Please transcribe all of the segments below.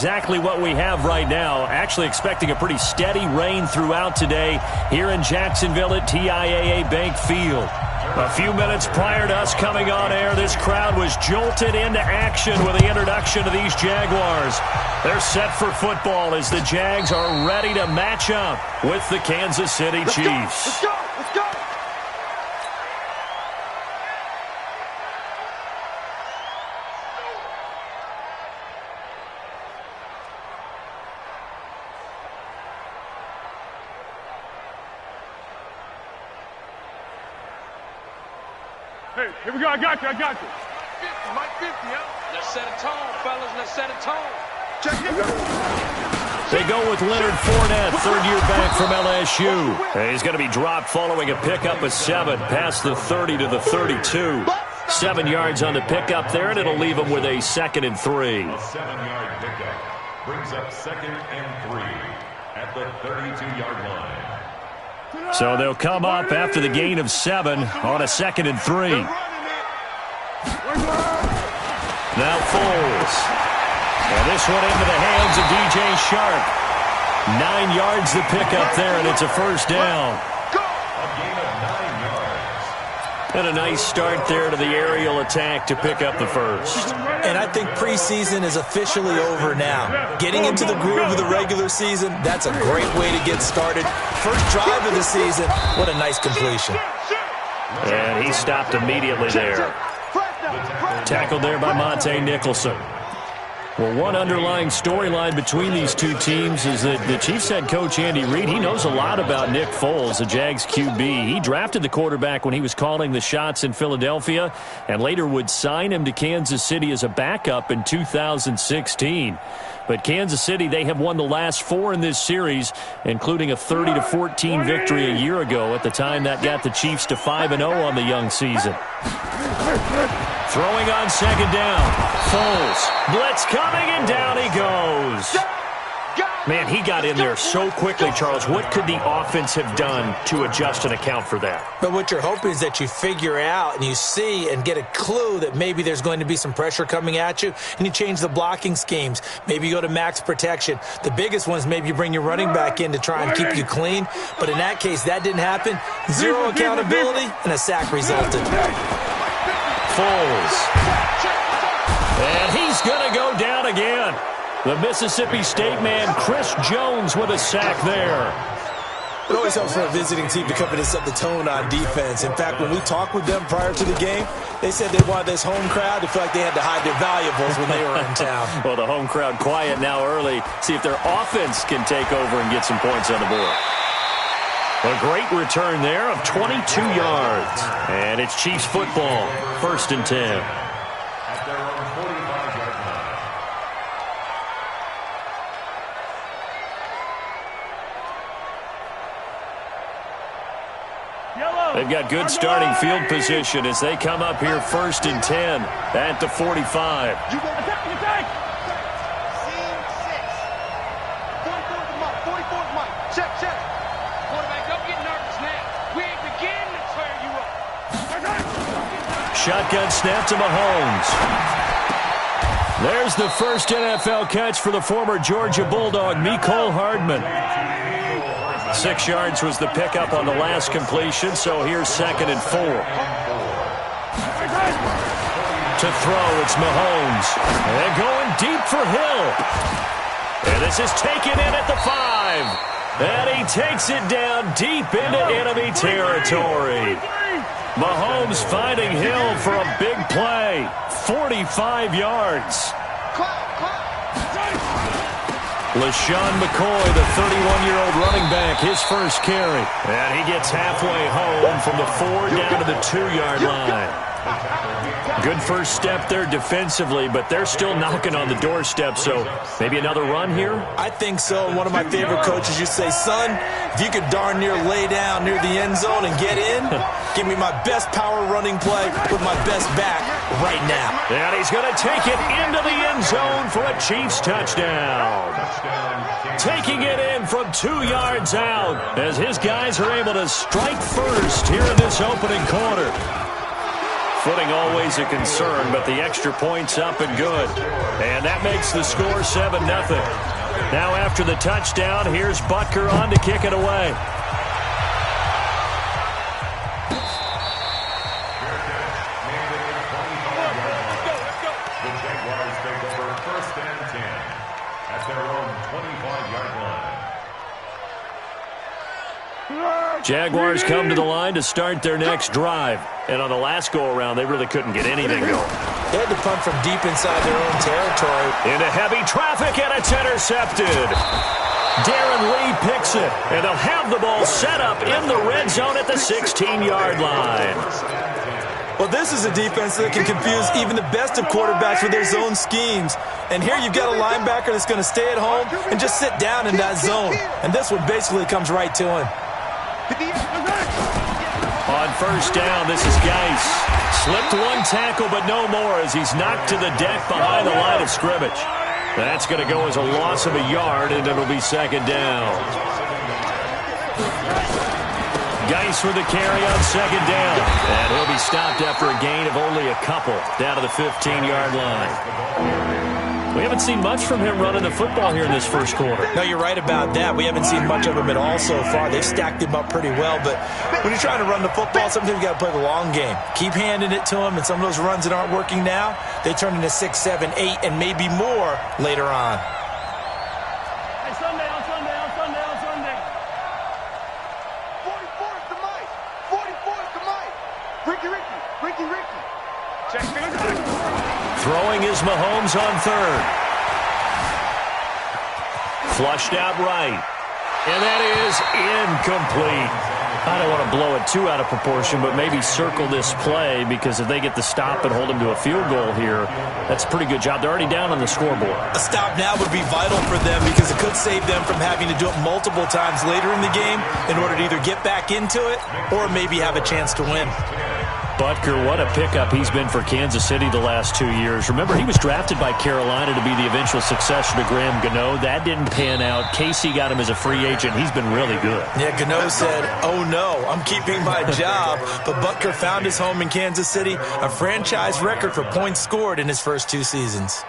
Exactly what we have right now. Actually expecting a pretty steady rain throughout today here in Jacksonville at TIAA Bank Field. A few minutes prior to us coming on air, this crowd was jolted into action with the introduction of these Jaguars. They're set for football as the Jags are ready to match up with the Kansas City Chiefs. Let's go! Let's go! Hey, here we go. I got you. Mike 50, huh? Let's set a tone, fellas. Let's set a tone. Check it. They go with Leonard Fournette, third-year back from LSU. He's going to be dropped following a pickup of 7, past the 30 to the 32. 7 yards on the pickup there, and it'll leave him with a 2nd and 3. A 7-yard pickup brings up 2nd and 3 at the 32-yard line. So they'll come up after the gain of 7 on a 2nd and 3. Now Foles. And this one into the hands of DJ Shark. 9 yards the pickup there, and it's a first down. A gain of 9 yards. And a nice start there to the aerial attack to pick up the first. And I think preseason is officially over now. Getting into the groove of the regular season, that's a great way to get started. First drive of the season, what a nice completion. And he stopped immediately there. Tackled there by Monte Nicholson. Well, one underlying storyline between these two teams is that the Chiefs head coach Andy Reid, he knows a lot about Nick Foles, the Jags QB. He drafted the quarterback when he was calling the shots in Philadelphia and later would sign him to Kansas City as a backup in 2016. But Kansas City, they have won the last 4 in this series, including a 30-14 victory a year ago. At the time, that got the Chiefs to 5-0 on the young season. Throwing on 2nd down. Foles. Blitz coming, and down he goes. Man, he got in there so quickly, Charles. What could the offense have done to adjust and account for that? But what you're hoping is that you figure out and you see and get a clue that maybe there's going to be some pressure coming at you, and you change the blocking schemes. Maybe you go to max protection. The biggest one is maybe you bring your running back in to try and keep you clean. But in that case, that didn't happen. 0 accountability, and a sack resulted. Foles. And he's going to go down again. The Mississippi State man, Chris Jones, with a sack there. It always helps for a visiting team to come in and set the tone on defense. In fact, when we talked with them prior to the game, they said they wanted this home crowd to feel like they had to hide their valuables when they were in town. Well, the home crowd quiet now early. See if their offense can take over and get some points on the board. A great return there of 22 yards. And it's Chiefs football, 1st and 10. At their own 45-yard line. They've got good starting field position as they come up here 1st and 10 at the 45. Attack! Scene 6. 44's Mike. Check. Quarterback, don't get nervous now. We ain't beginning to tear you up. Shotgun snap to Mahomes. There's the first NFL catch for the former Georgia Bulldog, Mecole Hardman. 6 yards was the pickup on the last completion, so here's 2nd and 4. To throw, it's Mahomes. And going deep for Hill. And this is taken in at the 5. And he takes it down deep into enemy territory. Mahomes finding Hill for a big play. 45 yards. LaShawn McCoy, the 31-year-old running back, his first carry. And he gets halfway home from the 4 down to the 2-yard line. Good first step there defensively, but they're still knocking on the doorstep, so maybe another run here? I think so. And one of my favorite coaches used to say, son, if you could darn near lay down near the end zone and get in, give me my best power running play with my best back right now. And he's going to take it into the end zone for a Chiefs touchdown. Taking it in from 2 yards out as his guys are able to strike first here in this opening quarter. Footing always a concern, but the extra point's up and good. And that makes the score 7-0. Now after the touchdown, here's Butker on to kick it away. The Jaguars take over 1st and 10 at their own 25-yard line. Jaguars come to the line to start their next drive. And on the last go-around, they really couldn't get anything going. They had to punt from deep inside their own territory. Into heavy traffic, and it's intercepted. Darren Lee picks it, and they'll have the ball set up in the red zone at the 16-yard line. Well, this is a defense that can confuse even the best of quarterbacks with their zone schemes. And here you've got a linebacker that's going to stay at home and just sit down in that zone. And this one basically comes right to him. On 1st down, this is Geis. Slipped one tackle, but no more as he's knocked to the deck behind the line of scrimmage. That's going to go as a loss of a yard, and it'll be 2nd down. Geis with the carry on 2nd down. And he'll be stopped after a gain of only a couple down to the 15-yard line. We haven't seen much from him running the football here in this first quarter. No, you're right about that. We haven't seen much of him at all so far. They've stacked him up pretty well, but when you're trying to run the football, sometimes you got to play the long game. Keep handing it to him, and some of those runs that aren't working now, they turn into 6, 7, 8, and maybe more later on. Hey, Sunday. 44 is the mic. 44 is the mic. Ricky. Check. Throwing is Mahomes on 3rd. Flushed out right. And that is incomplete. I don't want to blow it too out of proportion, but maybe circle this play because if they get the stop and hold them to a field goal here, that's a pretty good job. They're already down on the scoreboard. A stop now would be vital for them because it could save them from having to do it multiple times later in the game in order to either get back into it or maybe have a chance to win. Butker, what a pickup he's been for Kansas City the last 2 years. Remember, he was drafted by Carolina to be the eventual successor to Graham Gano. That didn't pan out. Casey got him as a free agent. He's been really good. Yeah, Gano said, oh no, I'm keeping my job. But Butker found his home in Kansas City, a franchise record for points scored in his first 2 seasons.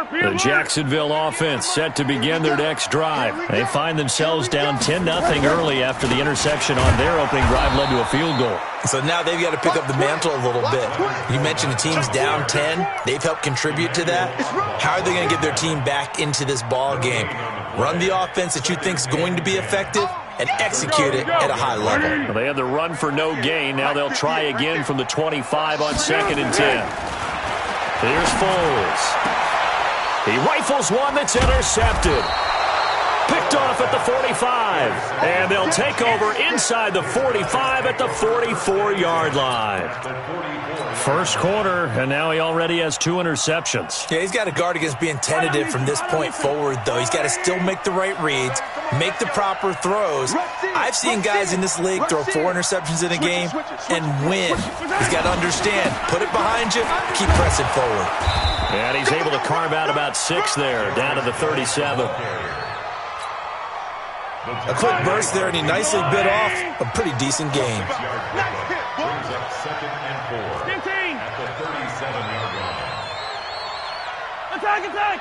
The Jacksonville offense set to begin their next drive. They find themselves down 10-0 early after the interception on their opening drive led to a field goal. So now they've got to pick up the mantle a little bit. You mentioned the team's down 10. They've helped contribute to that. How are they going to get their team back into this ball game? Run the offense that you think is going to be effective and execute it at a high level. Well, they had the run for no gain. Now they'll try again from the 25 on 2nd and 10. Here's Foles. He rifles one that's intercepted. Picked off at the 45. And they'll take over inside the 45 at the 44-yard line. First quarter, and now he already has 2 interceptions. Yeah, he's got to guard against being tentative from this point forward, though. He's got to still make the right reads, make the proper throws. I've seen guys in this league throw 4 interceptions in a game and win. He's got to understand, put it behind you, keep pressing forward. And he's able to carve out about 6 there, down to the 37. A quick burst there, and he nicely bit off a pretty decent game. Brings up 2nd and 4 at the 37-yard line. Attack!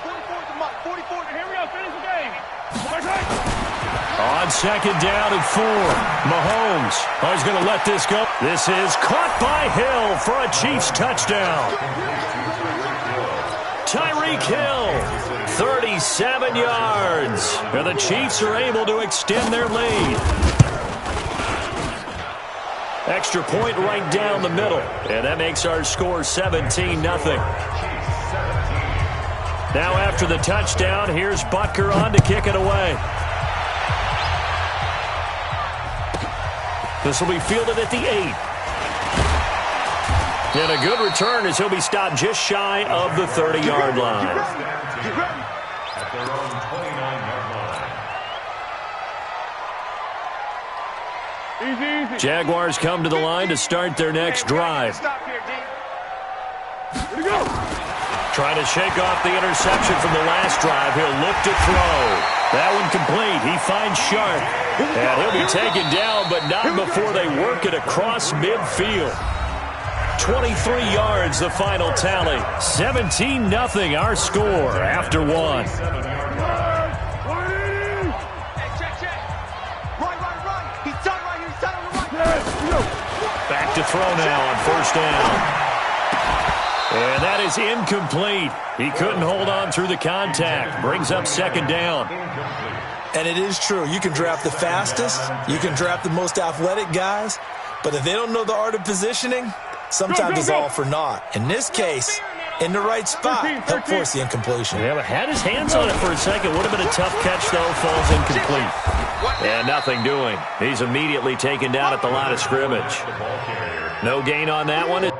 44 to Mike. 44. Here we go. Finish the game. On 2nd down and 4. Mahomes. Oh, he's going to let this go. This is caught by Hill for a Chiefs touchdown. Tyreek Hill, 37 yards. And the Chiefs are able to extend their lead. Extra point right down the middle. And that makes our score 17-0. Now after the touchdown, here's Butker on to kick it away. This will be fielded at the 8. And a good return as he'll be stopped just shy of the 30-yard line. At their own 29-yard line. Easy. Jaguars come to the line to start their next drive. Stop here, D. Trying to shake off the interception from the last drive. He'll look to throw. That one complete. He finds Sharp. And he'll be taken down, but not before they work it across midfield. 23 yards, the final tally. 17-0 our score after one. Hey, check. Right. He's done right here. He's done on the right. Back to throw now on first down. And that is incomplete. He couldn't hold on through the contact. Brings up second down. And it is true. You can draft the fastest. You can draft the most athletic guys. But if they don't know the art of positioning, sometimes it's all for naught. In this case, in the right spot, he'll force the incompletion. Yeah, but had his hands on it for a second. Would have been a tough catch, though. Falls incomplete. And nothing doing. He's immediately taken down at the line of scrimmage. No gain on that one.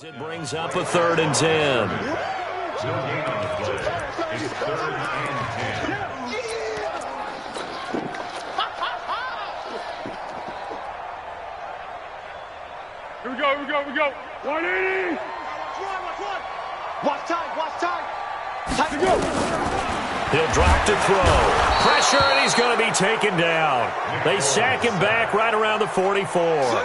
It brings up a 3rd and 10. It's 3rd and 10. Here we go. 180. Watch time. Time to go. He'll drop to throw. Pressure, and he's going to be taken down. They sack him back right around the 44.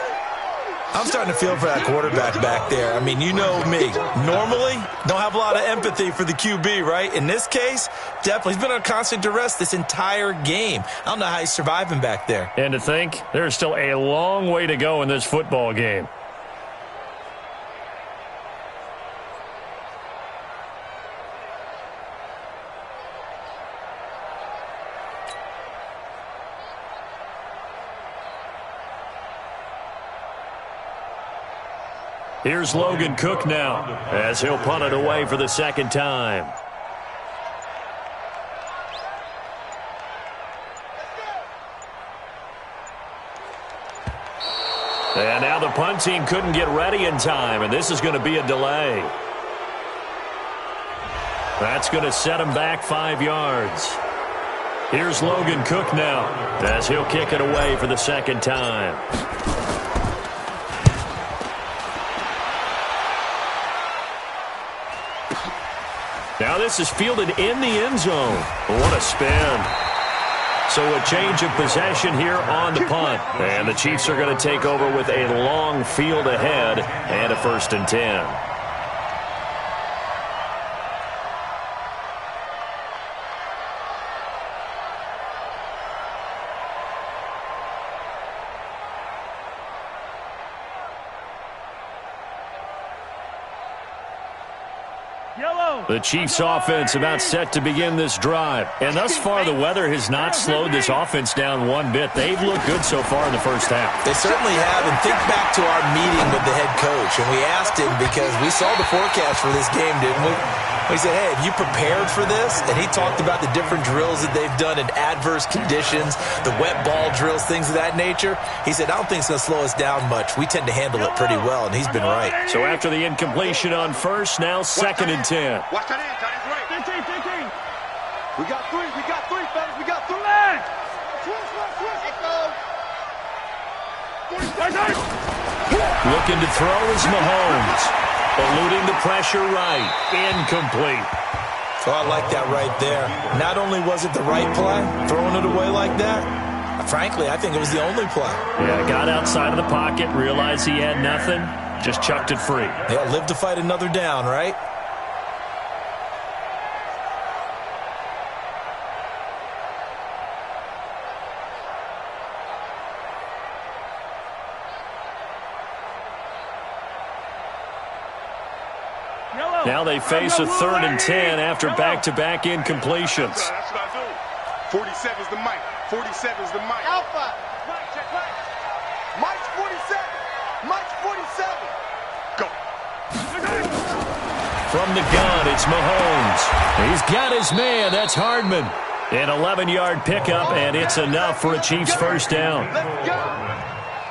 I'm starting to feel for that quarterback back there. I mean, you know me. Normally, don't have a lot of empathy for the QB, right? In this case, definitely. He's been on constant duress this entire game. I don't know how he's surviving back there. And to think, there's still a long way to go in this football game. Here's Logan Cook now as he'll punt it away for the second time. And now the punt team couldn't get ready in time, and this is going to be a delay. That's going to set him back 5 yards. Here's Logan Cook now as he'll kick it away for the second time. Now this is fielded in the end zone. What a spin. So a change of possession here on the punt. And the Chiefs are going to take over with a long field ahead and a 1st and 10. The Chiefs offense about set to begin this drive. And thus far, the weather has not slowed this offense down one bit. They've looked good so far in the first half. They certainly have. And think back to our meeting with the head coach. And we asked him because we saw the forecast for this game, didn't we? We said, hey, have you prepared for this? And he talked about the different drills that they've done in adverse conditions, the wet ball drills, things of that nature. He said, I don't think it's going to slow us down much. We tend to handle it pretty well, and he's been right. So after the incompletion on first, now 2nd and 10. Watch that in. Tight end right. 15. We got three, fellas. We got 3. Let's go. Looking to throw is Mahomes. Eluding the pressure right. Incomplete. So I like that right there. Not only was it the right play, throwing it away like that, Frankly, I think it was the only play. Yeah, got outside of the pocket, realized he had nothing, just chucked it free. Yeah, live to fight another down, right? Now they face a 3rd and 10 after back-to-back incompletions. That's what I do. 47's the mic. 47's the mic. Alpha. Mike, check Mike. Mike's 47. Mike's 47. Go. From the gun, it's Mahomes. He's got his man. That's Hardman. An 11-yard pickup, and it's enough for a Chiefs first down. Let's go.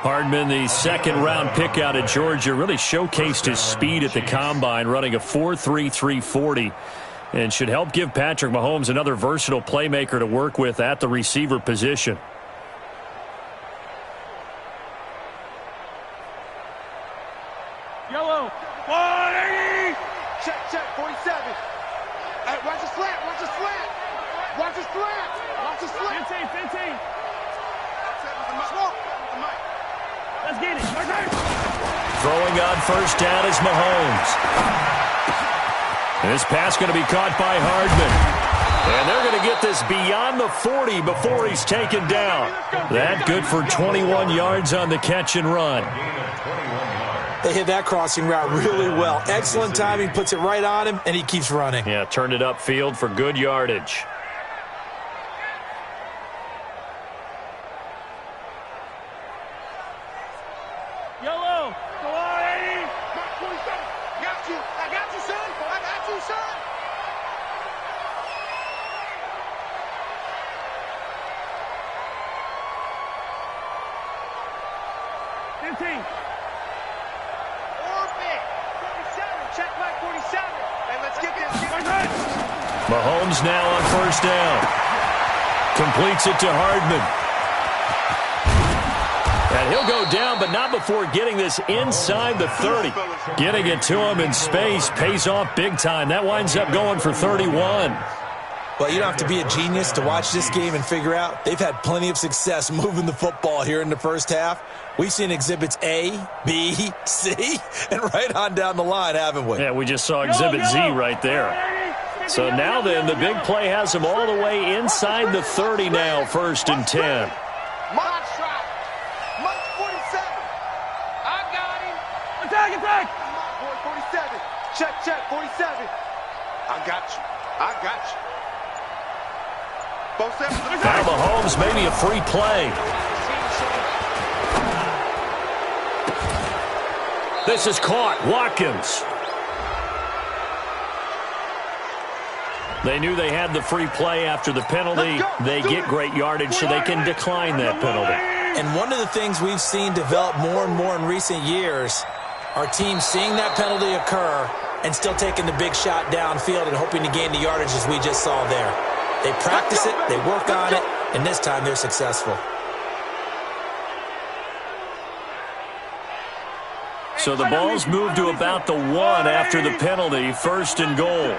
Hardman, the second-round pick out of Georgia, really showcased his speed at the Combine, running a 4.3 340, and should help give Patrick Mahomes another versatile playmaker to work with at the receiver position. Yellow. 180. Check, 47. Hey, watch the slant, watch the slant. Watch the slant. Watch the slant. 15. Smoke. Let's get it. Throwing on first down is Mahomes. And this pass going to be caught by Hardman. And they're going to get this beyond the 40 before he's taken down. That good for 21 yards on the catch and run. They hit that crossing route really well. Excellent timing, puts it right on him, and he keeps running. Yeah, turned it upfield for good yardage. Yellow. 180. Mike 47. Got you. I got you, son. I got you, son. Orbit. 47. Check Mike 47. Hey, let's get this. Mahomes now on first down. Completes it to Hardman. And he'll go down, but not before getting this inside the 30. Getting it to him in space pays off big time. That winds up going for 31. Well, you don't have to be a genius to watch this game and figure out they've had plenty of success moving the football here in the first half. We've seen exhibits A, B, C, and right on down the line, haven't we? Yeah, we just saw exhibit Z right there. So now then, the big play has him all the way inside the 30 now, 1st and 10. Mike shot. Mike 47. I got him. Attack. Boy 47. Check 47. I got you. Both sides. Now Mahomes, maybe a free play. This is caught. Watkins. They knew they had the free play after the penalty. They get great yardage, so they can decline that penalty. And one of the things we've seen develop more and more in recent years are teams seeing that penalty occur and still taking the big shot downfield and hoping to gain the yardage as we just saw there. They practice it, they work on it, and this time they're successful. So the ball's moved to about the 1 after the penalty, 1st and goal.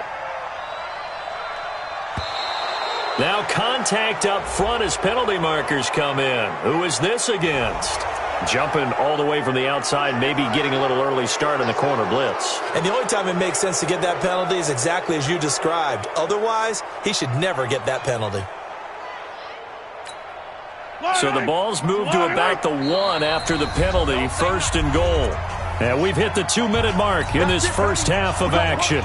Now contact up front as penalty markers come in. Who is this against? Jumping all the way from the outside, maybe getting a little early start in the corner blitz. And the only time it makes sense to get that penalty is exactly as you described. Otherwise, he should never get that penalty. So the ball's moved to about the 1 after the penalty, 1st and goal. And we've hit the 2-minute mark in this first half of action.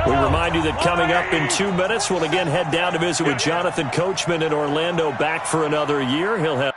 We remind you that coming up in 2 minutes, we'll again head down to visit with Jonathan Coachman in Orlando, back for another year. He'll have